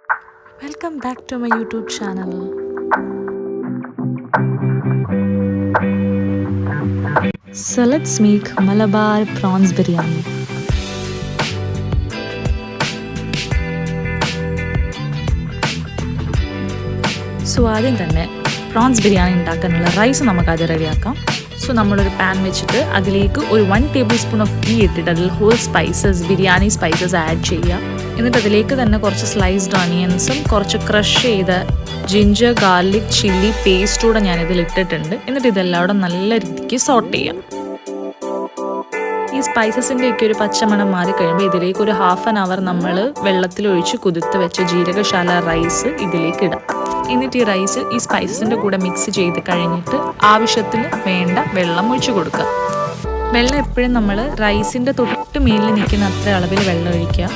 Welcome back to my YouTube channel. So let's make Malabar prawns biryani. So ആദ്യം തന്നെ prawns biryani ഉണ്ടാക്കാനുള്ള rice നമുക്കത് റെഡിയാക്കാം. സോ നമ്മളൊരു പാൻ വെച്ചിട്ട് അതിലേക്ക് ഒരു 1 ടേബിൾ സ്പൂൺ ഓഫ് ഗീ ഇട്ടിട്ട് അതിൽ whole spices biryani spices add ചെയ്യുക. എന്നിട്ട് അതിലേക്ക് തന്നെ കുറച്ച് സ്ലൈസ്ഡ് ഓണിയൻസും കുറച്ച് ക്രഷ് ചെയ്ത ജിഞ്ചർ ഗാർലിക് ചില്ലി പേസ്റ്റൂടെ ഞാനിതിൽ ഇട്ടിട്ടുണ്ട്. എന്നിട്ട് ഇതെല്ലാം നല്ല രീതിക്ക് സോട്ട് ചെയ്യാം. ഈ സ്പൈസസിൻ്റെ ഒക്കെ ഒരു പച്ചമണം മാറി കഴിയുമ്പോൾ ഇതിലേക്ക് ഒരു ഹാഫ് ആൻ അവർ നമ്മൾ വെള്ളത്തിലൊഴിച്ച് കുതിർത്ത് വെച്ച ജീരകശാല റൈസ് ഇതിലേക്ക് ഇടാം. എന്നിട്ട് ഈ റൈസ് ഈ സ്പൈസസിൻ്റെ കൂടെ മിക്സ് ചെയ്ത് കഴിഞ്ഞിട്ട് ആവശ്യത്തിന് വേണ്ട വെള്ളം ഒഴിച്ചു കൊടുക്കുക. വെള്ളം എപ്പോഴും നമ്മൾ റൈസിൻ്റെ തൊട്ട് മേലിൽ നിൽക്കുന്ന അത്ര അളവിൽ വെള്ളം ഒഴിക്കുക.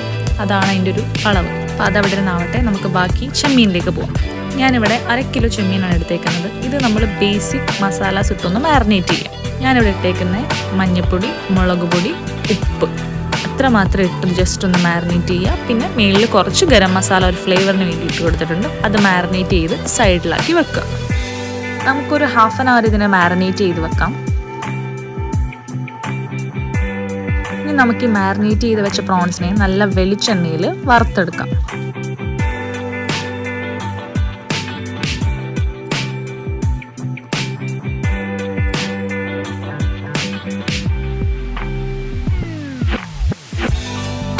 അതാണ് അതിൻ്റെ ഒരു അളവ്. അപ്പോൾ അതവിടെ നിന്നാവട്ടെ, നമുക്ക് ബാക്കി ചെമ്മീനിലേക്ക് പോകാം. ഞാനിവിടെ 1 കിലോ ചെമ്മീനാണ് എടുത്തേക്കുന്നത്. ഇത് നമ്മൾ ബേസിക് മസാലാസ് ഇട്ടൊന്ന് മാരിനേറ്റ് ചെയ്യാം. ഞാനിവിടെ ഇട്ടേക്കുന്നത് മഞ്ഞൾപ്പൊടി, മുളക് പൊടി, ഉപ്പ് അത്ര മാത്രം ഇട്ട് ജസ്റ്റ് ഒന്ന് മാരിനേറ്റ് ചെയ്യുക. പിന്നെ മേളിൽ കുറച്ച് ഗരം മസാല ഒരു ഫ്ലേവറിന് വേണ്ടി ഇട്ട് കൊടുത്തിട്ടുണ്ട്. അത് മാരിനേറ്റ് ചെയ്ത് സൈഡിലാക്കി വെക്കുക. നമുക്കൊരു ഹാഫ് ആൻ അവർ ഇതിനെ മാരിനേറ്റ് ചെയ്ത് വെക്കാം. ഇനി നമുക്ക് ഈ മാരിനേറ്റ് ചെയ്ത് വെച്ച പ്രോൺസിനെ നല്ല വെളിച്ചെണ്ണയിൽ വറുത്തെടുക്കാം.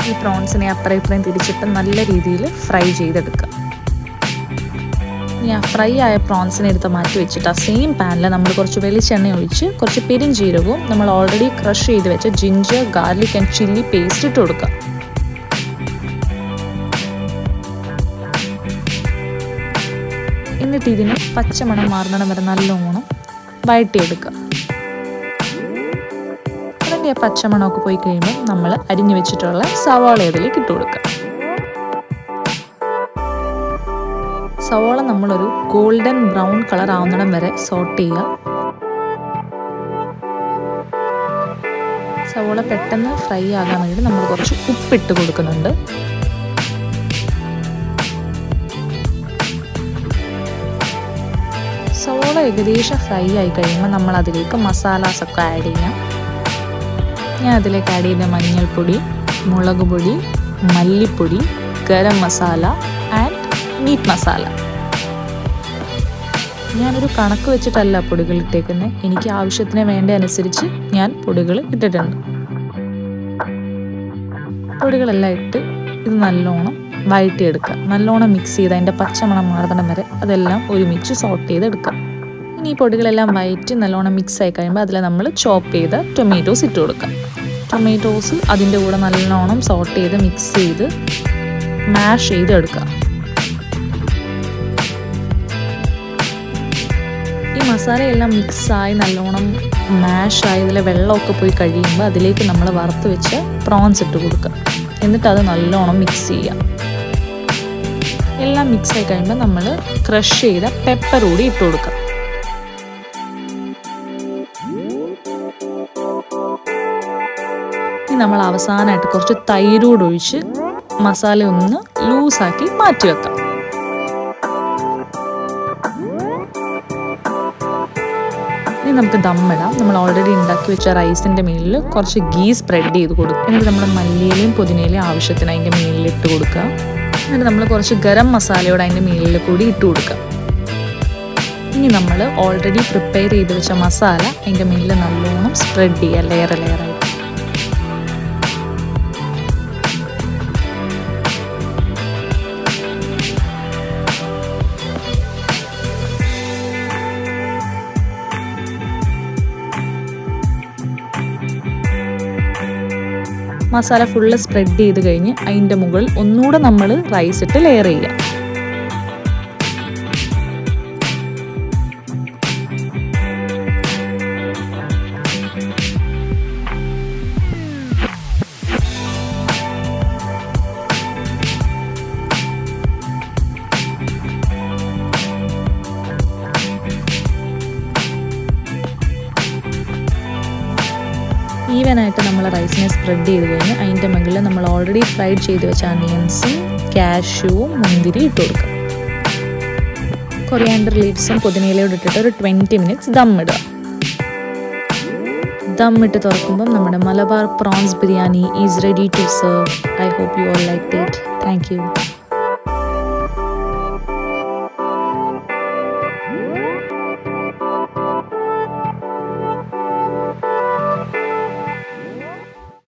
ഈ പ്രോൺസിനെ അപ്പുറം ഇപ്പുറം തിരിച്ചിട്ട് നല്ല രീതിയിൽ ഫ്രൈ ചെയ്തെടുക്കുക. ഇനി ആ ഫ്രൈ ആയ പ്രോൺസിനെ എടുത്ത് മാറ്റി വെച്ചിട്ട് ആ സെയിം പാനിൽ നമ്മൾ കുറച്ച് വെളിച്ചെണ്ണ ഒഴിച്ച് കുറച്ച് പെരുംജീരകവും നമ്മൾ ഓൾറെഡി ക്രഷ് ചെയ്ത് വെച്ച ginger garlic and chilli paste ഇട്ട് കൊടുക്കുക. എന്നിട്ട് ഇതിന് പച്ചമണം മാറണം വരെ നല്ലോണം വഴറ്റിയെടുക്കുക. അതിൻ്റെ പച്ചമണമൊക്കെ പോയി കഴിയുമ്പോൾ നമ്മൾ അരിഞ്ഞു വെച്ചിട്ടുള്ള സവാള അതിലേക്ക് ഇട്ട് കൊടുക്കുക. സവാള നമ്മളൊരു ഗോൾഡൻ ബ്രൗൺ കളർ ആവുന്നിടം വരെ സോട്ട് ചെയ്യുക. സവാള പെട്ടെന്ന് ഫ്രൈ ആകാൻ വേണ്ടി നമ്മൾ കുറച്ച് ഉപ്പിട്ട് കൊടുക്കുന്നുണ്ട്. സവാള ഏകദേശം ഫ്രൈ ആയി കഴിയുമ്പോൾ നമ്മൾ അതിലേക്ക് മസാലാസൊക്കെ ആഡ് ചെയ്യാം. ഞാൻ അതിലേക്ക് ആഡ് ചെയ്ത മഞ്ഞൾപ്പൊടി, മുളക് പൊടി, മല്ലിപ്പൊടി, ഗരം മസാല ആൻഡ് മീറ്റ് മസാല. ഞാനൊരു കണക്ക് വെച്ചിട്ടല്ല പൊടികൾ ഇട്ടേക്കുന്നത്. എനിക്ക് ആവശ്യത്തിന് വേണ്ട അനുസരിച്ച് ഞാൻ പൊടികൾ ഇട്ടിട്ടുണ്ട്. പൊടികളെല്ലാം ഇട്ട് ഇത് നല്ലോണം വഴറ്റിയെടുക്കുക. നല്ലോണം മിക്സ് ചെയ്ത് അതിൻ്റെ പച്ചമണം മാറുന്നിടം വരെ അതെല്ലാം ഒരുമിച്ച് സോട്ട് ചെയ്തെടുക്കുക. ഇനി ഈ പൊടികളെല്ലാം വഴറ്റി നല്ലോണം മിക്സ് ആയി കഴിയുമ്പോൾ അതിൽ നമ്മൾ ചോപ്പ് ചെയ്ത ടൊമാറ്റോസ് ഇട്ട് കൊടുക്കുക. ടൊമാറ്റോസ് അതിൻ്റെ കൂടെ നല്ലോണം സോട്ട് ചെയ്ത് മിക്സ് ചെയ്ത് മാഷ് ചെയ്ത് എടുക്കുക. ഈ മസാലയെല്ലാം മിക്സായി നല്ലോണം മാഷായി ഇതിലെ വെള്ളമൊക്കെ പോയി കഴിയുമ്പോൾ അതിലേക്ക് നമ്മൾ വറുത്ത് വെച്ച് പ്രോൺസ് ഇട്ട് കൊടുക്കുക. എന്നിട്ട് അത് നല്ലോണം മിക്സ് ചെയ്യുക. എല്ലാം മിക്സ് ആയി കഴിയുമ്പോൾ നമ്മൾ ക്രഷ് ചെയ്ത പെപ്പർ കൂടി ഇട്ട് കൊടുക്കുക. നമ്മൾ അവസാനമായിട്ട് കുറച്ച് തൈരൂട് ഒഴിച്ച് മസാല ഒന്ന് ലൂസാക്കി മാറ്റി വെക്കാം. ഇനി നമുക്ക് ദമ്മിടാം. നമ്മൾ ഓൾറെഡി ഉണ്ടാക്കി വെച്ച റൈസിൻ്റെ മേലിൽ കുറച്ച് ഗീ സ്പ്രെഡ് ചെയ്ത് കൊടുക്കുക. എന്നിട്ട് നമ്മൾ മല്ലിയിലയും പുതിനയിലയും ആവശ്യത്തിന് അതിൻ്റെ മേലിൽ ഇട്ട് കൊടുക്കുക. എന്നിട്ട് നമ്മൾ കുറച്ച് ഗരം മസാലയോടെ അതിൻ്റെ മേലിൽ കൂടി ഇട്ട് കൊടുക്കുക. ഇനി നമ്മൾ ഓൾറെഡി പ്രിപ്പയർ ചെയ്ത് വെച്ച മസാല അതിൻ്റെ മേലിൽ നല്ലോണം സ്പ്രെഡ് ചെയ്യുക, ലെയറായിട്ട്. മസാല ഫുള്ള് സ്പ്രെഡ് ചെയ്ത് കഴിഞ്ഞ് അതിൻ്റെ മുകളിൽ ഒന്നുകൂടെ നമ്മൾ റൈസ് ഇട്ട് ലെയർ ചെയ്യുക. ഈവനായിട്ട് നമ്മൾ റൈസിനെ സ്പ്രെഡ് ചെയ്ത് കഴിഞ്ഞ് അതിൻ്റെ മുകളിൽ നമ്മൾ ഓൾറെഡി ഫ്രൈഡ് ചെയ്ത് വെച്ച അനിയൻസും കാഷ്യൂവും മുന്തിരി ഇട്ട് കൊടുക്കുക. കൊറിയാണ്ടർ ലീവ്സും പുതിനയിലയോട് ഇട്ടിട്ട് ഒരു 20 minutes ദമ്മിടുക. ദമ്മിട്ട് തുറക്കുമ്പം നമ്മുടെ Malabar prawns biryani is ready to serve. I hope you all like it. Thank U.